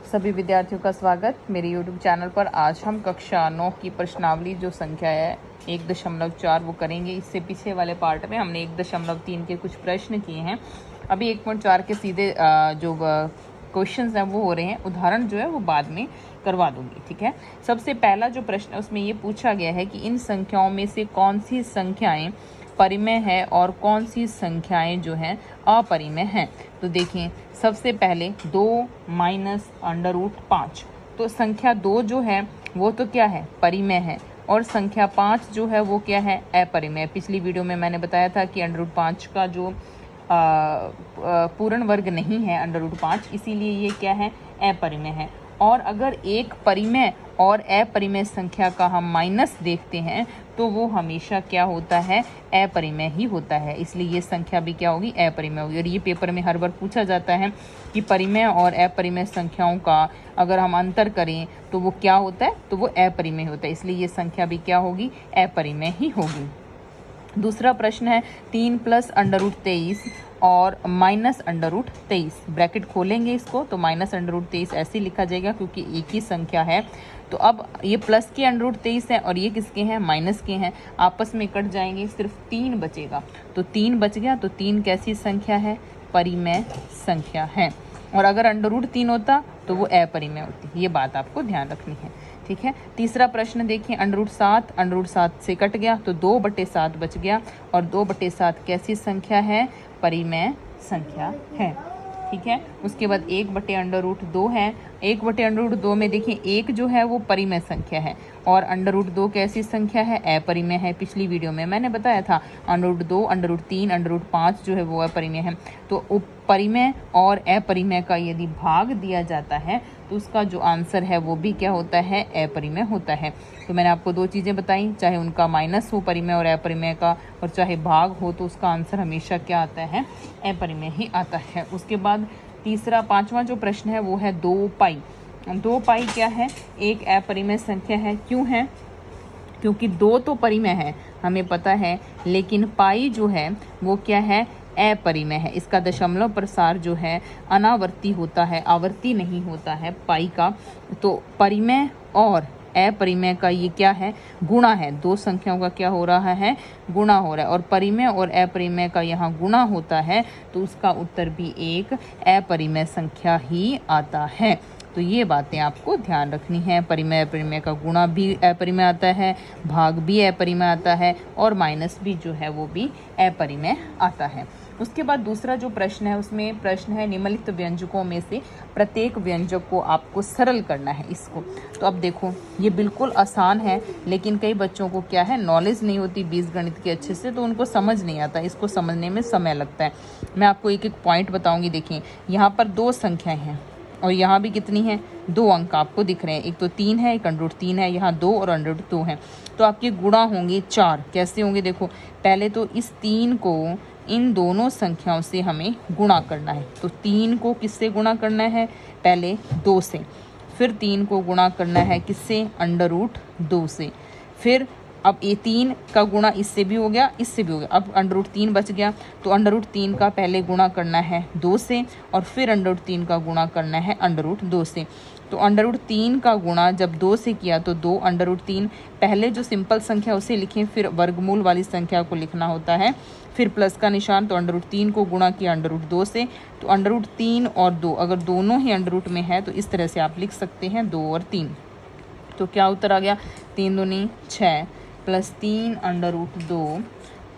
सभी विद्यार्थियों का स्वागत मेरे YouTube चैनल पर। आज हम कक्षा 9 की प्रश्नावली जो संख्या है 1.4 वो करेंगे। इससे पीछे वाले पार्ट में हमने 1.3 के कुछ प्रश्न किए हैं। अभी 1.4 के सीधे जो क्वेश्चंस हैं वो हो रहे हैं। उदाहरण जो है वो बाद में करवा दूंगी, ठीक है। सबसे पहला जो प्रश्न है उसमें ये पूछा गया है कि इन संख्याओं में से कौन सी संख्याएं परिमेय है और कौन सी संख्याएं जो हैं अपरिमेय हैं। तो देखिए सबसे पहले 2 माइनस √5, तो संख्या 2 जो है वो तो क्या है, परिमेय है, और संख्या 5 जो है वो क्या है, अपरिमेय। पिछली वीडियो में मैंने बताया था कि √5 का जो पूर्ण वर्ग नहीं है √5, इसीलिए ये क्या है, अपरिमेय है। और अगर एक परिमेय और अपरिमेय संख्या का हम माइनस देखते हैं तो वो हमेशा क्या होता है, अपरिमेय ही होता है। इसलिए ये संख्या भी क्या होगी, अपरिमेय होगी। और ये पेपर में हर बार पूछा जाता है कि परिमेय और अपरिमेय संख्याओं का अगर हम अंतर करें तो वो क्या होता है, तो वो अपरिमेय होता है। इसलिए ये संख्या भी क्या होगी, अपरिमेय ही होगी। दूसरा प्रश्न है 3 + √23 और -√23। ब्रैकेट खोलेंगे इसको तो -√23 ऐसे लिखा जाएगा क्योंकि एक ही संख्या है। तो अब ये प्लस के √23 है और ये किसके हैं, माइनस के हैं। आपस में कट जाएंगे, सिर्फ 3 बचेगा। तो 3 बच गया, तो 3 कैसी संख्या है, परिमेय संख्या है। और अगर √3 होता तो वो अपरिमेय होती। ये बात आपको ध्यान रखनी है, ठीक है। तीसरा प्रश्न देखिए, √7 से कट गया तो 2/7 बच गया। और 2/7 कैसी संख्या है, परिमेय संख्या है, ठीक है। उसके बाद 1/√2 है। 1/√2 में देखिए 1 जो है वो परिमेय संख्या है और √2 कैसी संख्या है, अपरिमेय है। पिछली वीडियो में मैंने बताया था √2, √3, √5 जो है वो अपरिमेय है। तो परिमेय और अपरिमेय का यदि भाग दिया जाता है तो उसका जो आंसर है वो भी क्या होता है, अपरिमेय होता है। तो मैंने आपको 2 चीज़ें बताई, चाहे उनका माइनस हो परिमेय और अपरिमेय का, और चाहे भाग हो, तो उसका आंसर हमेशा क्या आता है, अपरिमेय ही आता है। उसके बाद पांचवा जो प्रश्न है वो है 2π। 2π क्या है, एक अपरिमेय संख्या है। क्यों है, क्योंकि 2 तो परिमेय है हमें पता है, लेकिन पाई जो है वो क्या है, अपरिमेय है। इसका दशमलव प्रसार जो है अनावर्ती होता है, आवर्ती नहीं होता है पाई का। तो परिमेय और अपरिमेय का ये क्या है, गुणा है। 2 संख्याओं का क्या हो रहा है, गुणा हो रहा है। और परिमेय और अपरिमेय का यहाँ गुणा होता है तो उसका उत्तर भी एक अपरिमेय संख्या ही आता है। तो ये बातें आपको ध्यान रखनी है। परिमेय अपरिमेय का गुणा भी अपरिमेय आता है, भाग भी अपरिमेय आता है, और माइनस भी जो है वो भी अपरिमेय आता है। उसके बाद दूसरा जो प्रश्न है उसमें प्रश्न है निम्नलिखित व्यंजकों में से प्रत्येक व्यंजक को आपको सरल करना है इसको। तो अब देखो ये बिल्कुल आसान है, लेकिन कई बच्चों को क्या है, नॉलेज नहीं होती बीजगणित की अच्छे से, तो उनको समझ नहीं आता, इसको समझने में समय लगता है। मैं आपको एक एक पॉइंट बताऊंगी। देखिए यहाँ पर 2 संख्याएं हैं और यहाँ भी कितनी है, 2 अंक आपको दिख रहे हैं। एक तो 3 है, एक √3 है, यहाँ 2 और √2 है। तो आपके गुणा होंगे 4। कैसे होंगे, देखो पहले तो इस 3 को इन दोनों संख्याओं से हमें गुणा करना है। तो 3 को किससे गुणा करना है, पहले 2 से, फिर 3 को गुणा करना है किससे, √2 से। फिर अब ये 3 का गुणा इससे भी हो गया, इससे भी हो गया, अब √3 बच गया। तो √3 का पहले गुणा करना है 2 से और फिर √3 का गुणा करना है √2 से। तो √3 का गुणा जब 2 से किया तो 2 √3, पहले जो सिंपल संख्या उसे लिखें, फिर वर्गमूल वाली संख्या को लिखना होता है, फिर प्लस का निशान। तो √3 को गुणा किया √2 से, तो √3 और 2 अगर दोनों ही √ में है तो इस तरह से आप लिख सकते हैं 2 और 3। तो क्या उत्तर आ गया, 3 दूनी 6 + 3 √2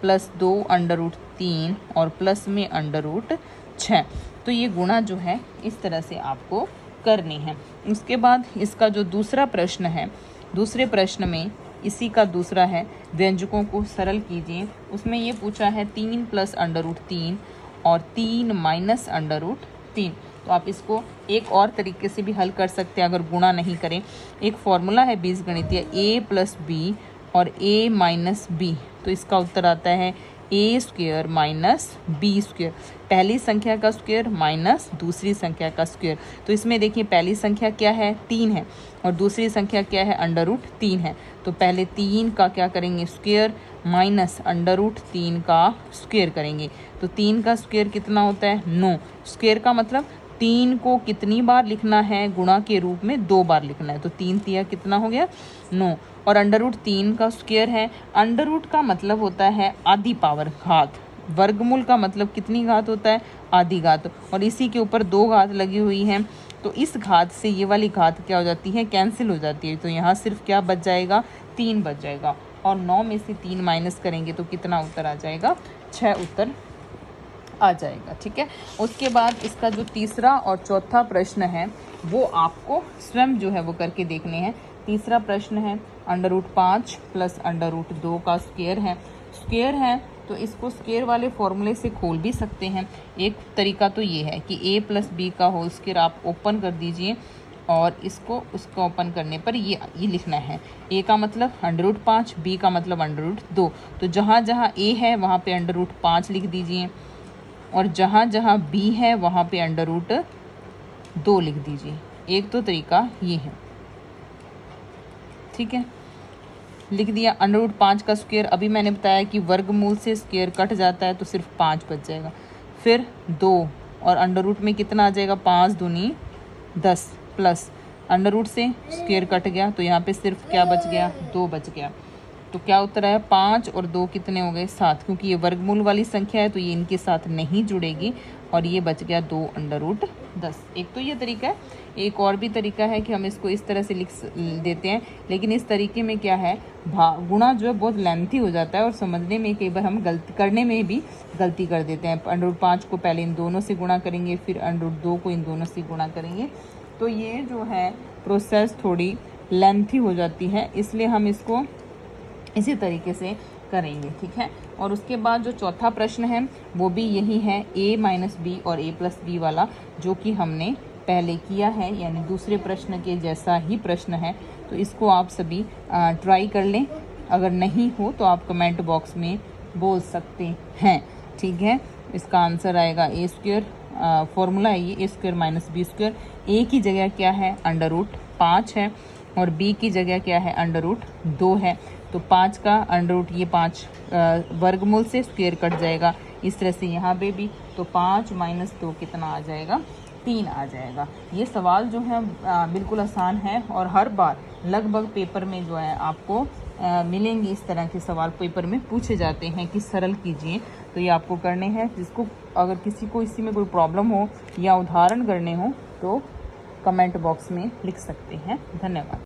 + 2 √3 और प्लस में √6। तो ये गुणा जो है इस तरह से आपको करनी है। उसके बाद इसका जो दूसरा प्रश्न है, दूसरे प्रश्न में इसी का दूसरा है व्यंजकों को सरल कीजिए। उसमें ये पूछा है 3 + √3 और 3 - √3। तो आप इसको एक और तरीके से भी हल कर सकते हैं अगर गुणा नहीं करें। एक फॉर्मूला है बीजगणितीय, a + b और a - b। तो इसका उत्तर आता है a² - b²। पहली संख्या का स्क्वायर माइनस दूसरी संख्या का स्क्वायर। तो इसमें देखिए पहली संख्या क्या है, 3 है, और दूसरी संख्या क्या है, √3 है। तो पहले 3 का क्या करेंगे, स्क्वायर, माइनस √3 का स्क्वायर करेंगे। तो 3 का स्क्वायर कितना होता है, 9। स्क्वायर का मतलब 3 को कितनी बार लिखना है, गुणा के रूप में 2 बार लिखना है। तो 3 तिया कितना हो गया 9, और √3 का स्क्वायर है। अंडर रूट का मतलब होता है आधी पावर, घात। वर्गमूल का मतलब कितनी घात होता है, आधी घात, और इसी के ऊपर 2 घात लगी हुई हैं, तो इस घात से ये वाली घात क्या हो जाती है, कैंसिल हो जाती है। तो यहाँ सिर्फ क्या बच जाएगा, 3 बच जाएगा, और 9 में से 3 माइनस करेंगे तो कितना उत्तर आ जाएगा, 6 उत्तर आ जाएगा। ठीक है, उसके बाद इसका जो तीसरा और चौथा प्रश्न है वो आपको स्वयं जो है वो करके देखने हैं। तीसरा प्रश्न है √5 प्लस √2 का स्क्वायर है, तो इसको स्क्वायर वाले फॉर्मूले से खोल भी सकते हैं। एक तरीका तो ये है कि a + b का होल स्क्वायर आप ओपन कर दीजिए, और उसको ओपन करने पर ये लिखना है, a का मतलब √5, b का मतलब √2। तो जहाँ जहाँ a है वहाँ पे √5 लिख दीजिए, और जहाँ जहाँ b है वहाँ पे √2 लिख दीजिए। एक तो तरीका ये है। ठीक है, लिख दिया। √5 का स्क्वायर, अभी मैंने बताया कि वर्गमूल से स्क्वायर कट जाता है तो सिर्फ 5 बच जाएगा। फिर 2, और अंडर रूट में कितना आ जाएगा, 5 दूनी 10, प्लस अंडर रूट से स्क्वायर कट गया तो यहाँ पे सिर्फ क्या बच गया, 2 बच गया। तो क्या उत्तर आया, 5 और 2 कितने हो गए, 7, क्योंकि ये वर्गमूल वाली संख्या है तो ये इनके साथ नहीं जुड़ेगी, और ये बच गया 2 √10। एक तो ये तरीका है। एक और भी तरीका है कि हम इसको इस तरह से लिख देते हैं, लेकिन इस तरीके में क्या है, गुणा जो है बहुत लेंथी हो जाता है, और समझने में कई बार हम करने में भी गलती कर देते हैं। √5 को पहले इन दोनों से गुणा करेंगे, फिर √2 को इन दोनों से गुणा करेंगे, तो ये जो है प्रोसेस थोड़ी लेंथी हो जाती है, इसलिए हम इसको इसी तरीके से करेंगे। ठीक है, और उसके बाद जो चौथा प्रश्न है वो भी यही है, a - b और a + b वाला, जो कि हमने पहले किया है, यानी दूसरे प्रश्न के जैसा ही प्रश्न है। तो इसको आप सभी ट्राई कर लें, अगर नहीं हो तो आप कमेंट बॉक्स में बोल सकते हैं। ठीक है, इसका आंसर आएगा a², फॉर्मूला है ये a² - b²। a की जगह क्या है, √5 है, और b की जगह क्या है, √2 है। तो 5 का √ ये 5 वर्गमूल से स्क्वायर कट जाएगा, इस तरह से यहाँ पे भी। तो 5 - 2 कितना आ जाएगा, 3 आ जाएगा। ये सवाल जो है बिल्कुल आसान है, और हर बार लगभग पेपर में जो है आपको मिलेंगे इस तरह के सवाल, पेपर में पूछे जाते हैं कि सरल कीजिए। तो ये आपको करने हैं। जिसको अगर किसी को इसी में कोई प्रॉब्लम हो या उदाहरण करने हो तो कमेंट बॉक्स में लिख सकते हैं। धन्यवाद।